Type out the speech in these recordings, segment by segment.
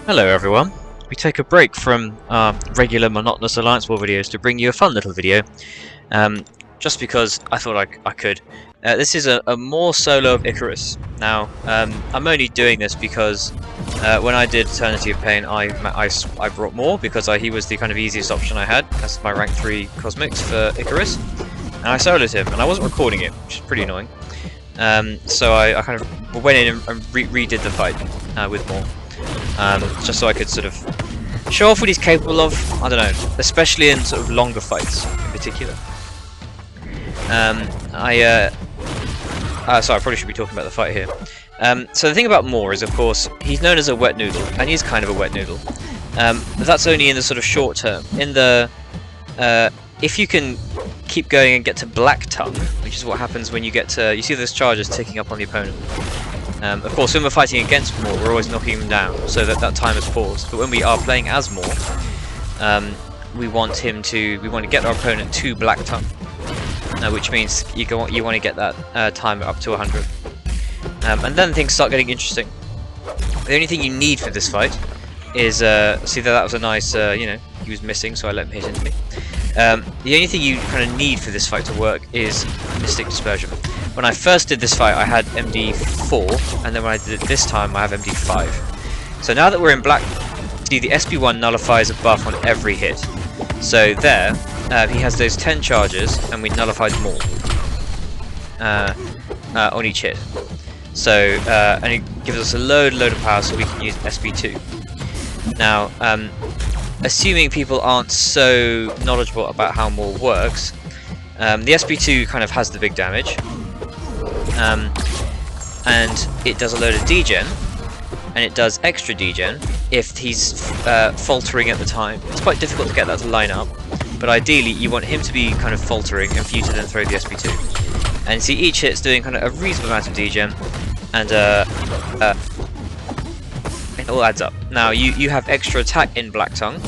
Hello everyone. We take a break from our regular monotonous Alliance War videos to bring you a fun little video, just because I thought I could. This is a more solo of Ikaris. Now, I'm only doing this because when I did Eternity of Pain, I brought more because he was the kind of easiest option I had as my rank 3 Cosmics for Ikaris, and I soloed him, and I wasn't recording it, which is pretty annoying. So I kind of went in and redid the fight with more. Just so I could sort of show off what he's capable of, I don't know, especially in sort of longer fights in particular. Sorry, I probably should be talking about the fight here. So the thing about Maw is, of course, he's known as a wet noodle, and he's kind of a wet noodle. But that's only in the sort of short term. In the if you can keep going and get to Black Tongue, which is what happens when you get to, you see those charges ticking up on the opponent. Of course, when we're fighting against Maw, we're always knocking him down, so that time is paused. But when we are playing as Maw, we want to get our opponent to Black Tongue, which means you want to get that time up to 100, and then things start getting interesting. The only thing you need for this fight is see that was a nice, you know, he was missing, so I let him hit into me. The only thing you kind of need for this fight to work is Mystic Dispersion. When I first did this fight, I had MD4, and then when I did it this time, I have MD5. So now that we're in black, see the SP1 nullifies a buff on every hit. So there, he has those 10 charges, and we nullified them all on each hit. So, and it gives us a load of power, so we can use SP2. Now, assuming people aren't so knowledgeable about how Maw works, the SP2 kind of has the big damage. And it does a load of degen, and it does extra degen if he's faltering at the time. It's quite difficult to get that to line up, but ideally you want him to be kind of faltering and for you to then throw the SP2. And see, each hit's doing kind of a reasonable amount of degen, and it all adds up. Now you have extra attack in Black Tongue.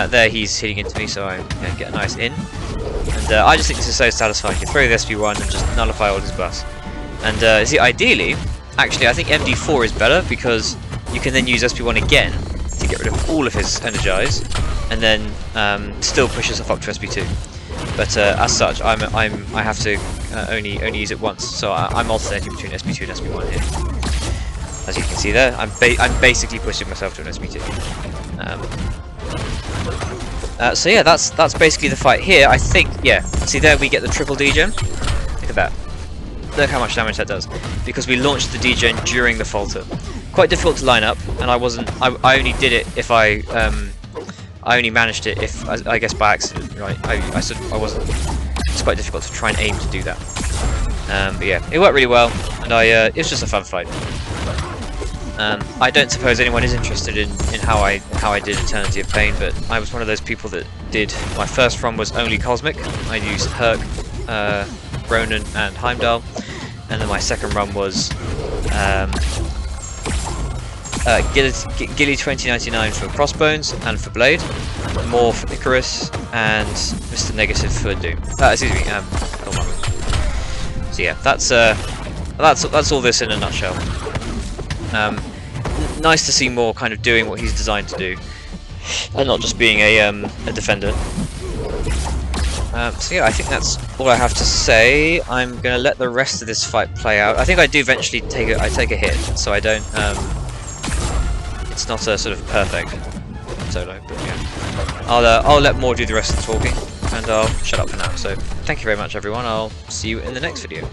There he's hitting into me, so I get a nice in. And I just think this is so satisfying. You throw the SP1 and just nullify all his buffs. And see, ideally, actually, I think MD4 is better because you can then use SP1 again to get rid of all of his energize, and then still push yourself up to SP2. But as such, I have to only use it once, so I'm alternating between SP2 and SP1 here. As you can see there, I'm basically pushing myself to an SP2. So yeah, that's basically the fight here. I think, yeah. See there, we get the triple degen. Look at that. Look how much damage that does. Because we launched the degen during the falter. Quite difficult to line up, and I only did it if I only managed it if I guess by accident, right? I wasn't. It's quite difficult to try and aim to do that. But yeah, it worked really well, and it was just a fun fight. I don't suppose anyone is interested in how I did Eternity of Pain, but I was one of those people that did. My first run was only Cosmic. I used Herc, Ronan, and Heimdall, and then my second run was Gilly 2099 for Crossbones and for Blade, Maw for Ikaris, and Mr. Negative for Doom. Excuse me, So yeah, that's all this in a nutshell. Nice to see Maw kind of doing what he's designed to do, and not just being a defender. So yeah, I think that's all I have to say. I'm gonna let the rest of this fight play out. I think I do eventually take a hit, so I don't. It's not a sort of perfect solo, but yeah. I'll let Maw do the rest of the talking, and I'll shut up for now. So thank you very much, everyone. I'll see you in the next video.